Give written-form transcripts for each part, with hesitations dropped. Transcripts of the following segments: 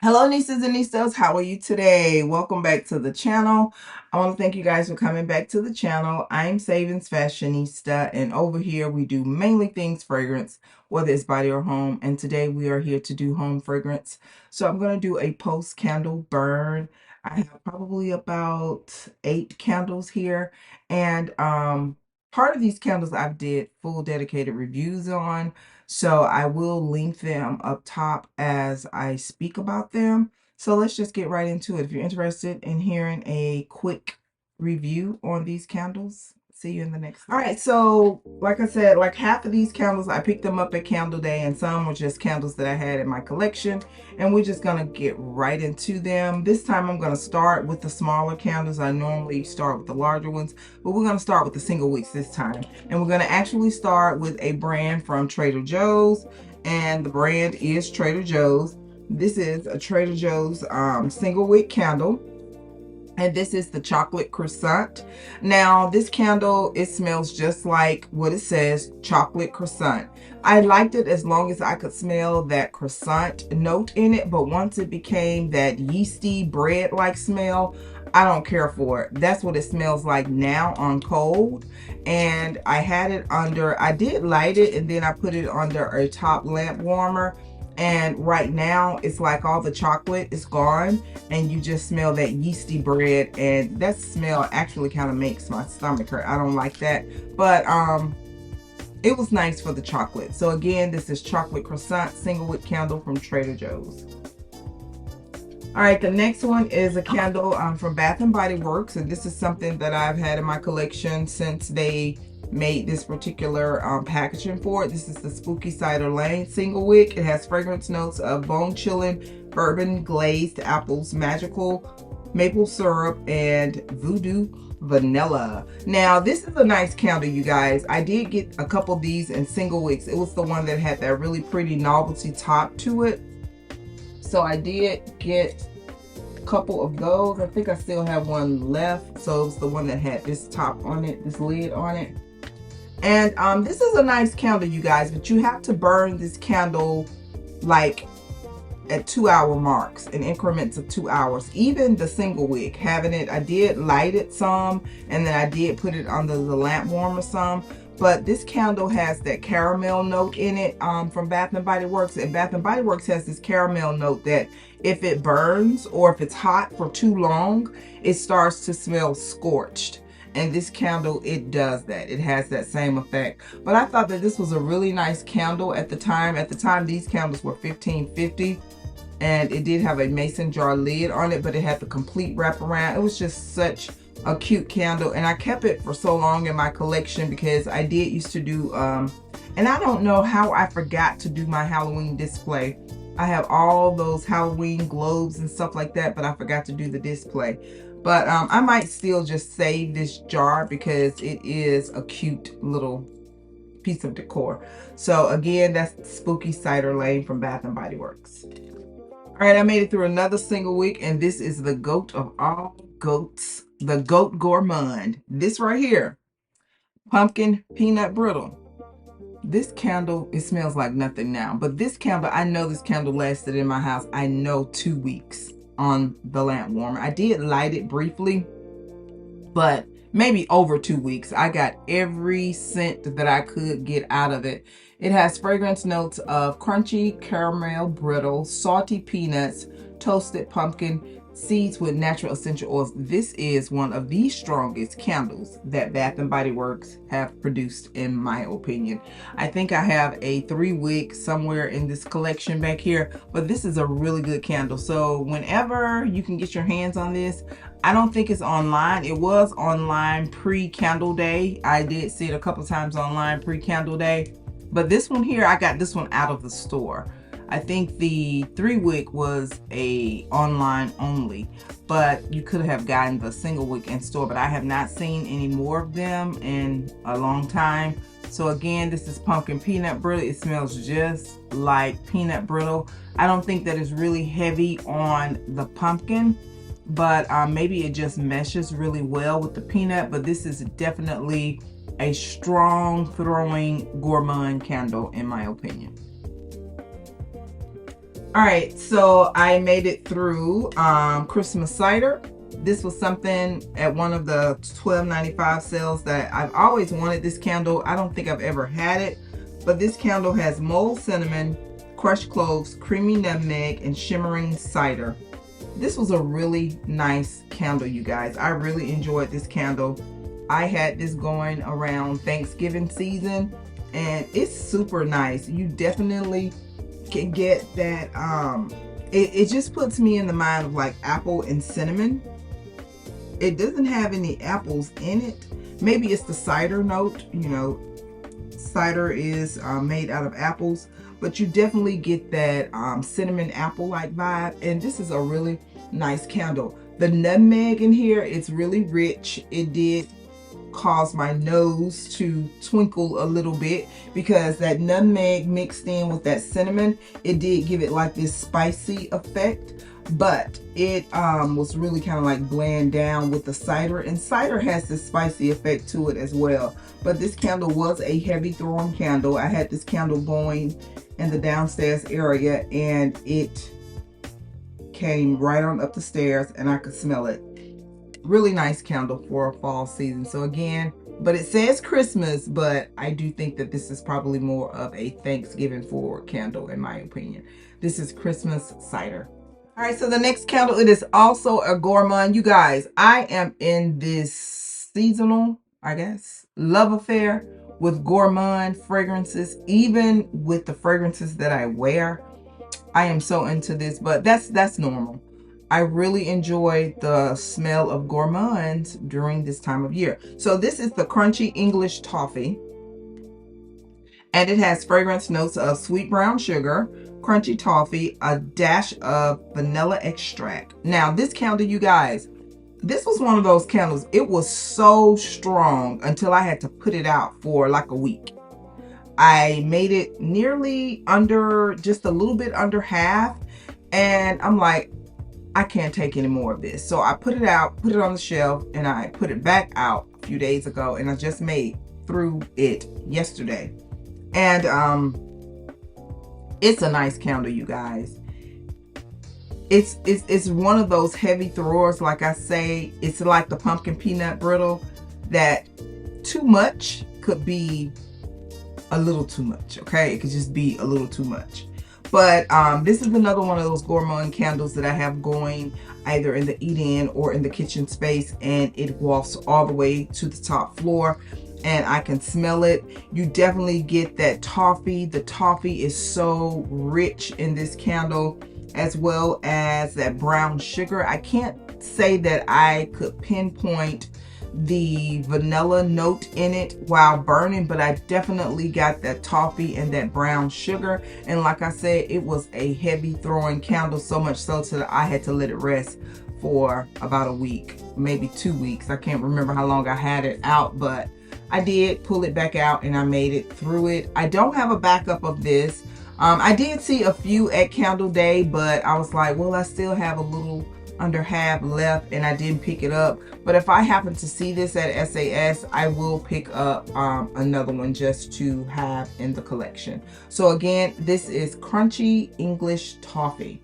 Hello, nieces and nieces. How are you today? Welcome back to the channel. I want to thank you guys for coming back to the channel. I'm SavingsFashionista, and over here we do mainly things fragrance, whether it's body or home. And today we are here to do home fragrance. So I'm going to do a post candle burn. I have probably about 8 candles here, and part of these candles I've did full dedicated reviews on. So I will link them up top as I speak about them. So let's just get right into it. If you're interested in hearing a quick review on these candles, see you in the next one. All right, so like I said, like half of these candles, I picked them up at Candle Day, and some were just candles that I had in my collection. And we're just gonna get right into them. This time I'm gonna start with the smaller candles. I normally start with the larger ones, but we're gonna start with the single wicks this time. And we're gonna actually start with a brand from Trader Joe's, and the brand is Trader Joe's. This is a Trader Joe's single wick candle. And this is the chocolate croissant. Now this candle, it smells just like what it says, chocolate croissant. I liked it as long as I could smell that croissant note in it, but once it became that yeasty bread like smell, I don't care for it. That's what it smells like now on cold. And I had it under, I did light it, and then I put it under a top lamp warmer. And right now it's like all the chocolate is gone, and you just smell that yeasty bread, and that smell actually kind of makes my stomach hurt. I don't like that, but it was nice for the chocolate. So again, this is chocolate croissant single wick candle from Trader Joe's. All right, the next one is a candle from Bath and Body Works, and this is something that I've had in my collection since they made this particular packaging for it. This is the Spooky Cider Lane single wick. It has fragrance notes of bone chilling bourbon glazed apples, magical maple syrup, and voodoo vanilla. Now this is a nice candle, you guys. I did get a couple of these in single wicks. It was the one that had that really pretty novelty top to it, so I did get a couple of those. I think I still have one left, so it's the one that had this top on it, this lid on it. And this is a nice candle, you guys, but you have to burn this candle like at 2-hour marks, in increments of 2 hours. Even the single wick, having it, I did light it some, and then I did put it under the lamp warmer some. But this candle has that caramel note in it from Bath and Body Works, and Bath and Body Works has this caramel note that if it burns or if it's hot for too long, it starts to smell scorched. And this candle, it does that. It has that same effect. But I thought that this was a really nice candle at the time. At the time, these candles were $15.50, and it did have a mason jar lid on it, but it had the complete wraparound. It was just such a cute candle, and I kept it for so long in my collection because I did used to do and I don't know how I forgot to do my Halloween display. I have all those Halloween globes and stuff like that, but I forgot to do the display. But I might still just save this jar because it is a cute little piece of decor. So again, that's Spooky Cider Lane from Bath and Body Works. All right, I made it through another single week, and this is the goat of all goats, the Goat Gourmand. This right here, pumpkin peanut brittle. This candle, it smells like nothing now, but this candle, I know this candle lasted in my house, I know 2 weeks on the lamp warmer. I did light it briefly, but maybe over 2 weeks. I got every scent that I could get out of it. It has fragrance notes of crunchy caramel brittle, salty peanuts, toasted pumpkin, seeds with natural essential oils. This is one of the strongest candles that Bath and Body Works have produced, in my opinion. I think I have a 3 wick somewhere in this collection back here, but this is a really good candle. So whenever you can get your hands on this, I don't think it's online. It was online pre-Candle Day. I did see it a couple times online pre-Candle Day, but this one here, I got this one out of the store. I think the 3 wick was a online only, but you could have gotten the single wick in store, but I have not seen any more of them in a long time. So again, this is pumpkin peanut brittle. It smells just like peanut brittle. I don't think that it's really heavy on the pumpkin, but maybe it just meshes really well with the peanut. But this is definitely a strong throwing gourmand candle, in my opinion. All right, so I made it through Christmas cider. This was something at one of the $12.95 sales that I've always wanted. This candle, I don't think I've ever had it, but this candle has mulled cinnamon, crushed cloves, creamy nutmeg, and shimmering cider. This was a really nice candle, you guys. I really enjoyed this candle. I had this going around Thanksgiving season, and it's super nice. You definitely can get that. It just puts me in the mind of like apple and cinnamon. It doesn't have any apples in it. Maybe it's the cider note. You know, cider is made out of apples, but you definitely get that cinnamon apple like vibe. And this is a really nice candle. The nutmeg in here, it's really rich. It did cause my nose to twinkle a little bit because that nutmeg mixed in with that cinnamon, it did give it like this spicy effect, but it was really kind of like blend down with the cider, and cider has this spicy effect to it as well. But this candle was a heavy throwing candle. I had this candle going in the downstairs area, and it came right on up the stairs and I could smell it. Really nice candle for a fall season. So again, but it says Christmas, but I do think that this is probably more of a Thanksgiving forward candle in my opinion. This is Christmas cider. All right, so the next candle, it is also a gourmand. You guys, I am in this seasonal, I guess, love affair with gourmand fragrances. Even with the fragrances that I wear, I am so into this, but that's normal. I really enjoy the smell of gourmands during this time of year. So this is the Crunchy English Toffee, and it has fragrance notes of sweet brown sugar, crunchy toffee, a dash of vanilla extract. Now this candle, you guys, this was one of those candles. It was so strong until I had to put it out for like a week. I made it nearly under, just a little bit under half, and I'm like, I can't take any more of this. So I put it out, put it on the shelf, and I put it back out a few days ago, and I just made through it yesterday. And it's a nice candle, you guys. It's one of those heavy throwers. Like I say, it's like the pumpkin peanut brittle that too much could be a little too much. Okay, it could just be a little too much. But this is another one of those gourmand candles that I have going either in the eat-in or in the kitchen space, and it wafts all the way to the top floor, and I can smell it. You definitely get that toffee. The toffee is so rich in this candle, as well as that brown sugar. I can't say that I could pinpoint the vanilla note in it while burning, but I definitely got that toffee and that brown sugar. And like I said, it was a heavy throwing candle, so much so that I had to let it rest for about a week, maybe 2 weeks. I can't remember how long I had it out, but I did pull it back out and I made it through it. I don't have a backup of this. I did see a few at Candle Day, but I was like, well, I still have a little under half left and I didn't pick it up. But if I happen to see this at SAS, I will pick up another one just to have in the collection. So again, this is Crunchy English Toffee.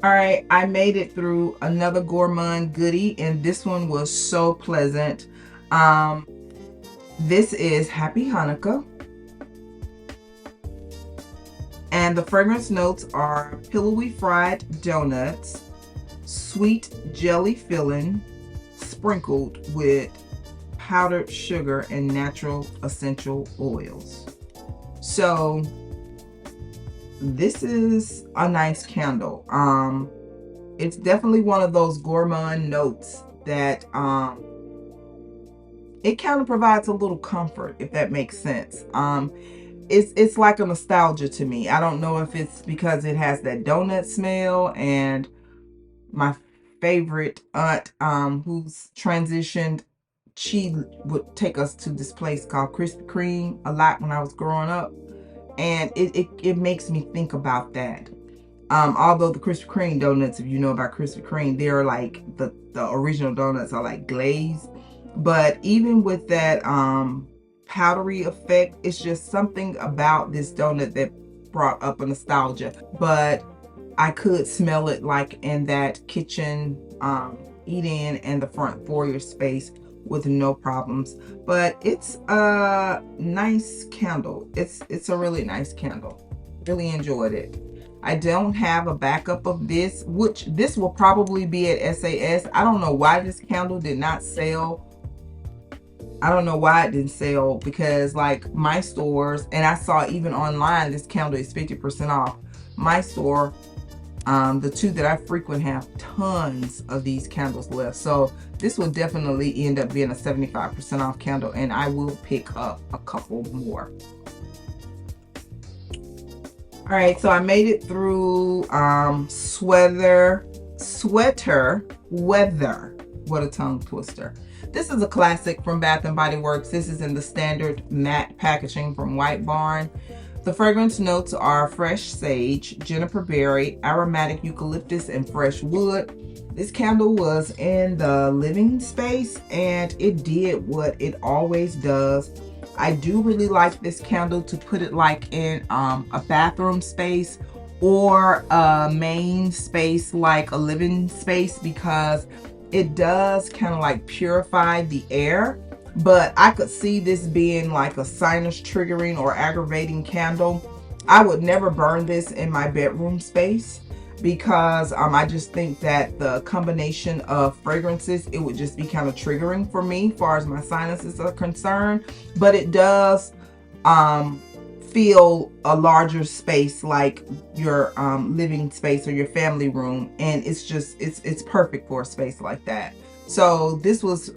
All right, I made it through another gourmand goodie, and this one was so pleasant. This is Happy Hanukkah. And the fragrance notes are pillowy fried donuts, sweet jelly filling, sprinkled with powdered sugar and natural essential oils. So this is a nice candle. It's definitely one of those gourmand notes that it kind of provides a little comfort, if that makes sense. It's like a nostalgia to me. I don't know if it's because it has that donut smell, and my favorite aunt who's transitioned, she would take us to this place called Krispy Kreme a lot when I was growing up, and it makes me think about that. Although the Krispy Kreme donuts, if you know about Krispy Kreme, they're like the original donuts are like glazed, but even with that powdery effect, it's just something about this donut that brought up a nostalgia, but I could smell it like in that kitchen eat-in and the front foyer space with no problems. But it's a nice candle. It's a really nice candle. Really enjoyed it. I don't have a backup of this, which this will probably be at SAS. I don't know why this candle did not sell. I don't know why it didn't sell, because like my stores, and I saw even online this candle is 50% off. My store, the two that I frequent, have tons of these candles left. So this will definitely end up being a 75% off candle, and I will pick up a couple more. All right, so I made it through sweater weather. What a tongue twister. This is a classic from Bath and Body Works. This is in the standard matte packaging from White Barn. The fragrance notes are fresh sage, juniper berry, aromatic eucalyptus, and fresh wood. This candle was in the living space and it did what it always does. I do really like this candle to put it like in a bathroom space or a main space like a living space, because it does kind of like purify the air. But I could see this being like a sinus triggering or aggravating candle. I would never burn this in my bedroom space, because I just think that the combination of fragrances, it would just be kind of triggering for me as far as my sinuses are concerned. But it does feel a larger space like your living space or your family room, and it's perfect for a space like that. So this was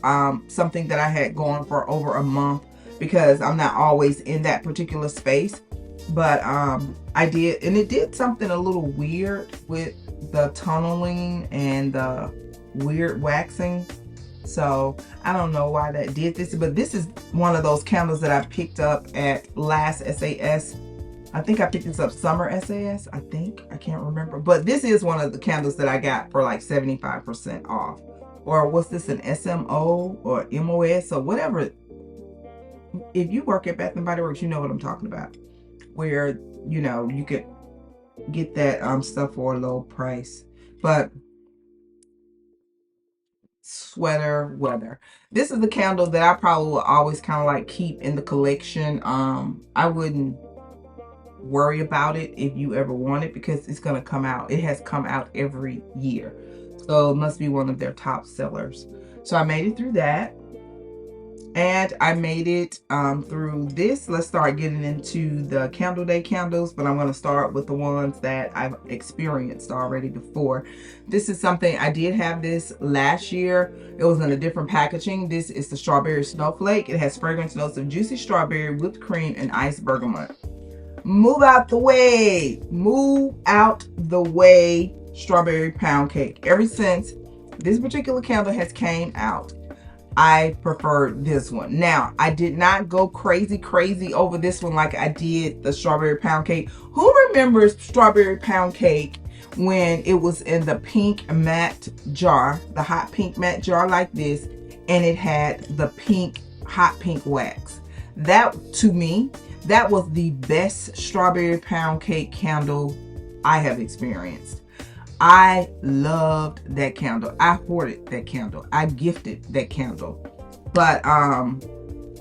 something that I had going for over a month, because I'm not always in that particular space. But I did, and it did something a little weird with the tunneling and the weird waxing. So I don't know why that did this, but this is one of those candles that I picked up at last SAS. I think I picked this up summer SAS, I can't remember. But this is one of the candles that I got for like 75% off. Or what's this, an SMO or MOS or whatever. If you work at Bath and Body Works, you know what I'm talking about. Where, you know, you could get that stuff for a low price. But sweater weather. This is the candle that I probably will always kind of like keep in the collection. I wouldn't worry about it if you ever want it, because it's going to come out. It has come out every year. So it must be one of their top sellers. So I made it through that. And I made it through this. Let's start getting into the Candle Day candles, but I'm going to start with the ones that I've experienced already before. This is something, I did have this last year. It was in a different packaging. This is the Strawberry Snowflake. It has fragrance notes of juicy strawberry, whipped cream, and iced bergamot. Move out the way. Move out the way, strawberry pound cake. Ever since this particular candle has came out, I prefer this one. Now, I did not go crazy over this one like I did the strawberry pound cake. Who remembers strawberry pound cake when it was in the pink matte jar, the hot pink matte jar like this, and it had the pink, hot pink wax? That, to me, that was the best strawberry pound cake candle I have experienced. I loved that candle. I hoarded that candle. I gifted that candle. But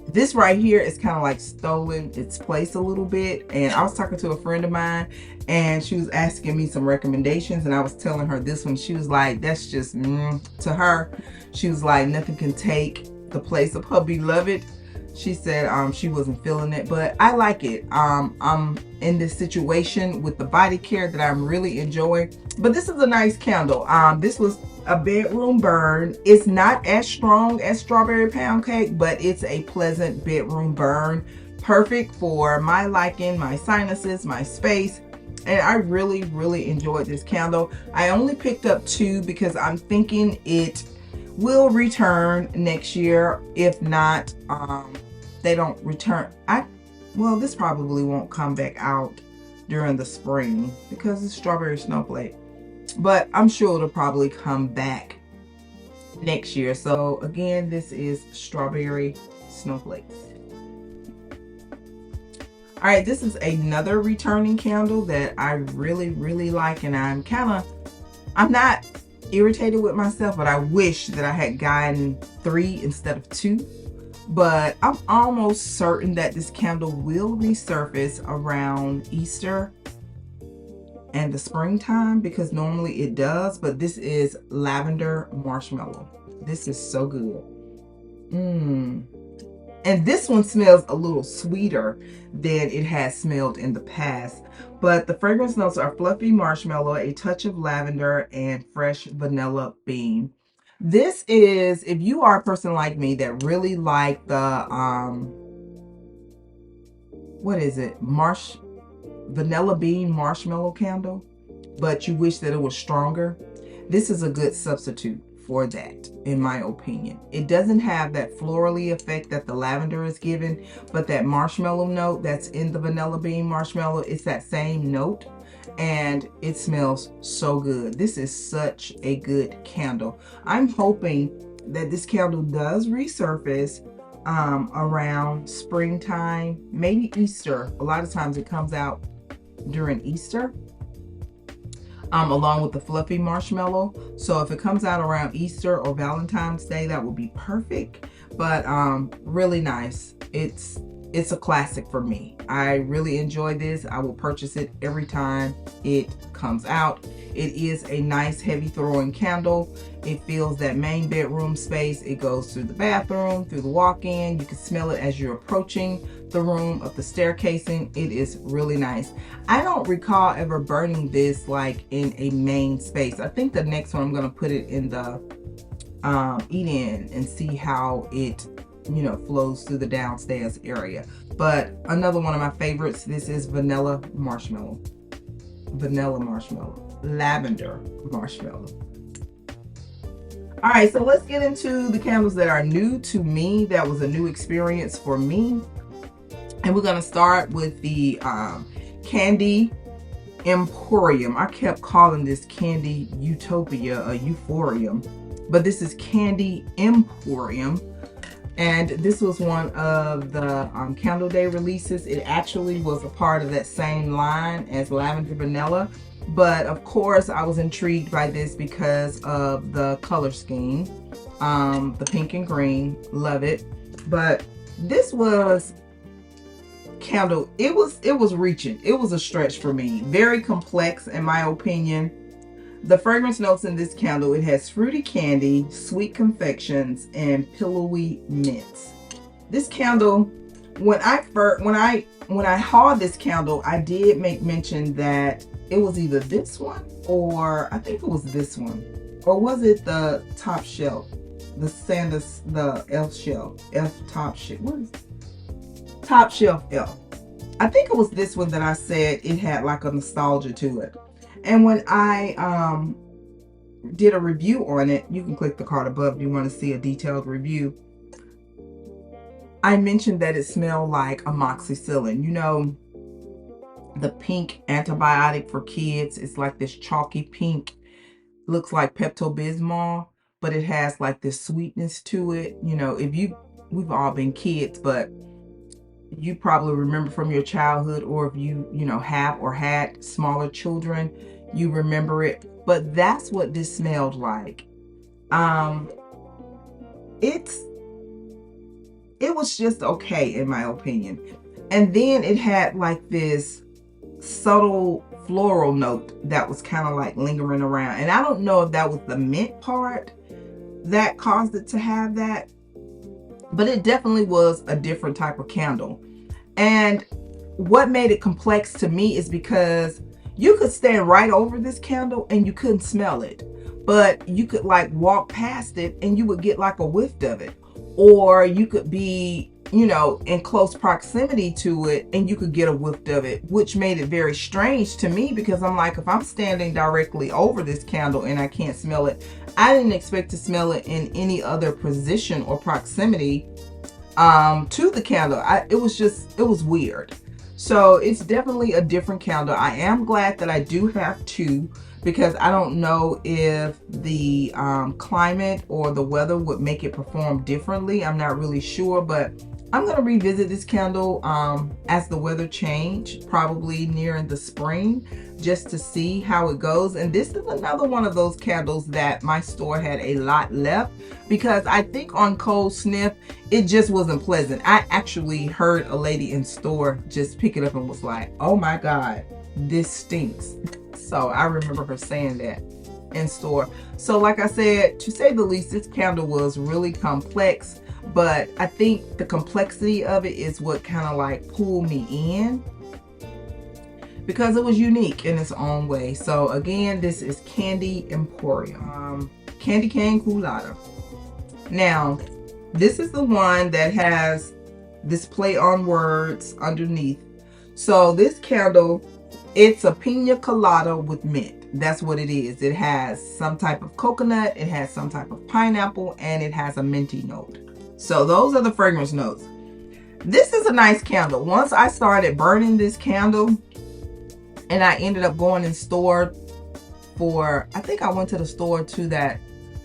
this right here is kind of like stolen its place a little bit. And I was talking to a friend of mine, and she was asking me some recommendations, and I was telling her this one. She was like, that's just to her. She was like, nothing can take the place of her beloved. She said she wasn't feeling it, but I like it. I'm in this situation with the body care that I'm really enjoying. But this is a nice candle. This was a bedroom burn. It's not as strong as strawberry pound cake, but it's a pleasant bedroom burn. Perfect for my liking, my sinuses, my space. And I really enjoyed this candle. I only picked up 2 because I'm thinking it will return next year. If not, they don't return. Well, this probably won't come back out during the spring because it's strawberry snowflake, but I'm sure it'll probably come back next year. So again, this is strawberry snowflakes. All right, this is another returning candle that I really, really like, and I'm not irritated with myself, but I wish that I had gotten 3 instead of 2. But I'm almost certain that this candle will resurface around Easter and the springtime, because normally it does. But this is Lavender Marshmallow. This is so good. And this one smells a little sweeter than it has smelled in the past. But the fragrance notes are fluffy marshmallow, a touch of lavender, and fresh vanilla bean. This is, if you are a person like me that really like the, what is it? Vanilla bean marshmallow candle, but you wish that it was stronger. This is a good substitute for that, in my opinion. It doesn't have that florally effect that the lavender is giving, but that marshmallow note that's in the vanilla bean marshmallow, it's that same note, and it smells so good. This is such a good candle. I'm hoping that this candle does resurface around springtime, maybe Easter. A lot of times it comes out during Easter, along with the fluffy marshmallow. So if it comes out around Easter or Valentine's Day, that would be perfect. But really nice. It's a classic for me. I really enjoy this. I will purchase it every time it comes out. It is a nice heavy throwing candle. It fills that main bedroom space. It goes through the bathroom, through the walk-in. You can smell it as you're approaching the room, up the staircasing. It is really nice. I don't recall ever burning this like in a main space. I think the next one I'm going to put it in the eat-in and see how it, you know, flows through the downstairs area. But another one of my favorites, this is vanilla marshmallow, lavender marshmallow. All right, so let's get into the candles that are new to me. That was a new experience for me. And we're gonna start with the Candy Emporium. I kept calling this Candy Utopia or Euphorium, but this is Candy Emporium. And this was one of the Candle Day releases. It actually was a part of that same line as Lavender Vanilla. But of course, I was intrigued by this because of the color scheme. The pink and green, love it. But this was candle, it was reaching. It was a stretch for me. Very complex in my opinion. The fragrance notes in this candle, it has fruity candy, sweet confections, and pillowy mints. This candle, when I hauled this candle, I did make mention that it was either this one or I think it was this one, or was it the top shelf, the elf shelf, top shelf. What is it? Top shelf elf. I think it was this one that I said it had like a nostalgia to it. And when I did a review on it, you can click the card above if you want to see a detailed review. I mentioned that it smelled like amoxicillin. You know, the pink antibiotic for kids. It's like this chalky pink. Looks like Pepto-Bismol, but it has like this sweetness to it. You know, we've all been kids, but you probably remember from your childhood, or if you know, have or had smaller children, you remember it. But that's what this smelled like. It was just okay in my opinion. And then it had like this subtle floral note that was kind of like lingering around. And I don't know if that was the mint part that caused it to have that, but it definitely was a different type of candle. And what made it complex to me is because you could stand right over this candle and you couldn't smell it, but you could like walk past it and you would get like a whiff of it. Or you could be, you know, in close proximity to it and you could get a whiff of it, which made it very strange to me, because I'm like, if I'm standing directly over this candle and I can't smell it, I didn't expect to smell it in any other position or proximity to the candle. It was weird. So it's definitely a different candle. I am glad that I do have 2, because I don't know if the climate or the weather would make it perform differently. I'm not really sure, but I'm going to revisit this candle as the weather change, probably near the spring, just to see how it goes. And this is another one of those candles that my store had a lot left, because I think on cold sniff, it just wasn't pleasant. I actually heard a lady in store just pick it up and was like, oh my God, this stinks. So I remember her saying that in store. So like I said, to say the least, this candle was really complex. But I think the complexity of it is what kind of like pulled me in, because it was unique in its own way. So again, this is Candy Emporium, Candy Cane Colada. Now, this is the one that has this play on words underneath. So this candle, it's a pina colada with mint. That's what it is. It has some type of coconut, it has some type of pineapple, and it has a minty note. So those are the fragrance notes. This is a nice candle. Once I started burning this candle, and I ended up going in store for, I think I went to the store to that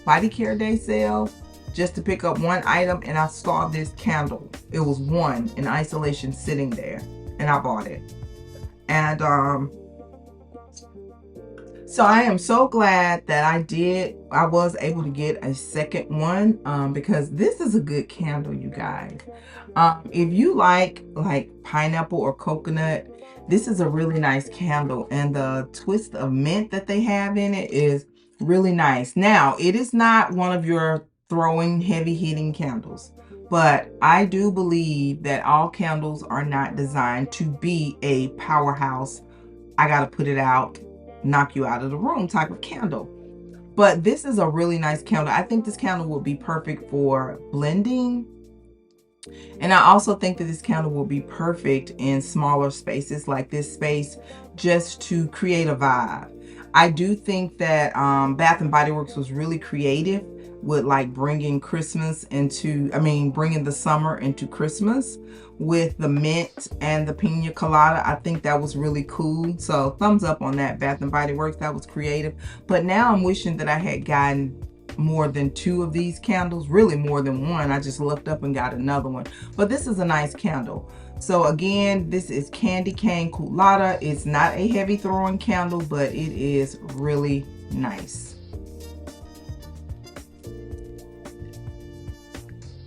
body care day sale just to pick up one item, and I saw this candle. It was one in isolation sitting there, and I bought it. And so I am so glad that I was able to get a second one, because this is a good candle, you guys. If you like pineapple or coconut, this is a really nice candle, and the twist of mint that they have in it is really nice. Now, it is not one of your throwing heavy hitting candles, but I do believe that all candles are not designed to be a powerhouse, I gotta put it out, knock you out of the room type of candle. But this is a really nice candle. I think this candle will be perfect for blending. And I also think that this candle will be perfect in smaller spaces like this space, just to create a vibe. I do think that Bath and Body Works was really creative with like bringing bringing the summer into Christmas with the mint and the pina colada. I think that was really cool. So thumbs up on that, Bath and Body Works. That was creative. But now I'm wishing that I had gotten more than 2 of these candles, really more than one. I just looked up and got another one. But this is a nice candle. So again, this is Candy Cane Colada. It's not a heavy throwing candle, but it is really nice.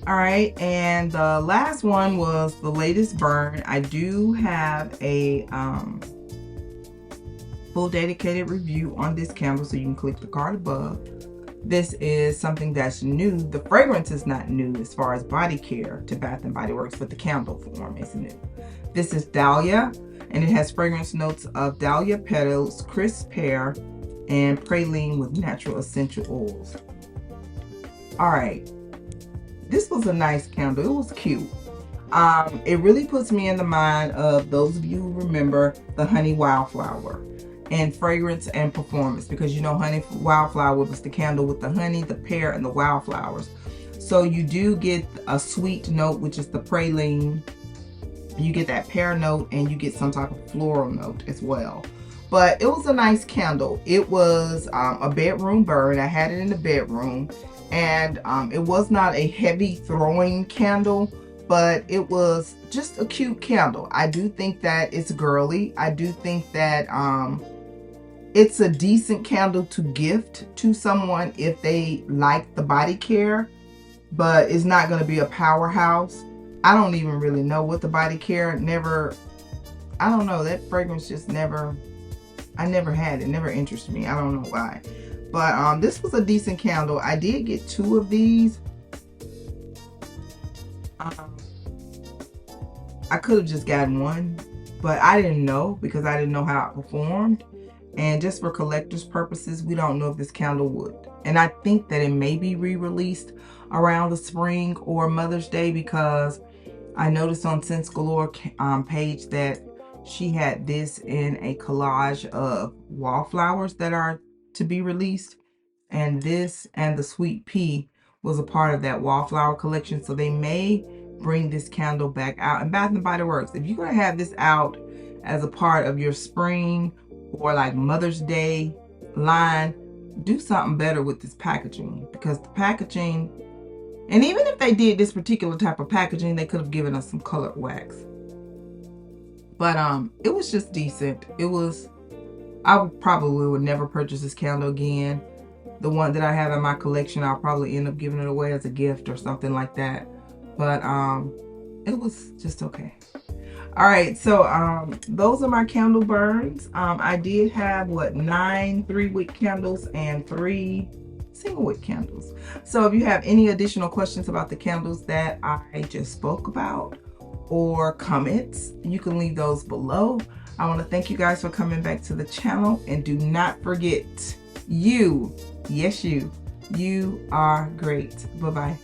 All right, and the last one was the latest burn. I do have a full dedicated review on this candle, so you can click the card above. This is something that's new. The fragrance is not new as far as body care to Bath and Body Works, but the candle form is new. This is Dalia, and it has fragrance notes of dahlia petals, crisp pear, and praline with natural essential oils. All right, this was a nice candle. It was cute. It really puts me in the mind of those of you who remember the Honey Wildflower and fragrance and performance, because you know Honey Wildflower was the candle with the honey, the pear, and the wildflowers. So you do get a sweet note, which is the praline. You get that pear note, and you get some type of floral note as well. But it was a nice candle. It was a bedroom burn. I had it in the bedroom, and it was not a heavy throwing candle, but it was just a cute candle. I do think that it's girly. I do think that it's a decent candle to gift to someone if they like the body care, but it's not going to be a powerhouse. I don't even really know what the body care I don't know, that fragrance just I never had it, never interested me. I don't know why. But this was a decent candle. I did get 2 of these. I could have just gotten one, but I didn't know, because I didn't know how it performed. And just for collector's purposes, we don't know if this candle would. And I think that it may be re-released around the spring or Mother's Day, because I noticed on Sense Galore page that she had this in a collage of wallflowers that are to be released. And this and the Sweet Pea was a part of that wallflower collection. So they may bring this candle back out. And Bath and Body Works, if you're going to have this out as a part of your spring or like Mother's Day line, do something better with this packaging, because the packaging And even if they did this particular type of packaging, they could have given us some colored wax. But it was just decent. It was, I probably would never purchase this candle again. The one that I have in my collection, I'll probably end up giving it away as a gift or something like that. But it was just okay. All right, so those are my candle burns. I did have 9 3-wick candles and 3 single-wick candles. So if you have any additional questions about the candles that I just spoke about, or comments, you can leave those below. I want to thank you guys for coming back to the channel, and do not forget, you, yes you are great. Bye-bye.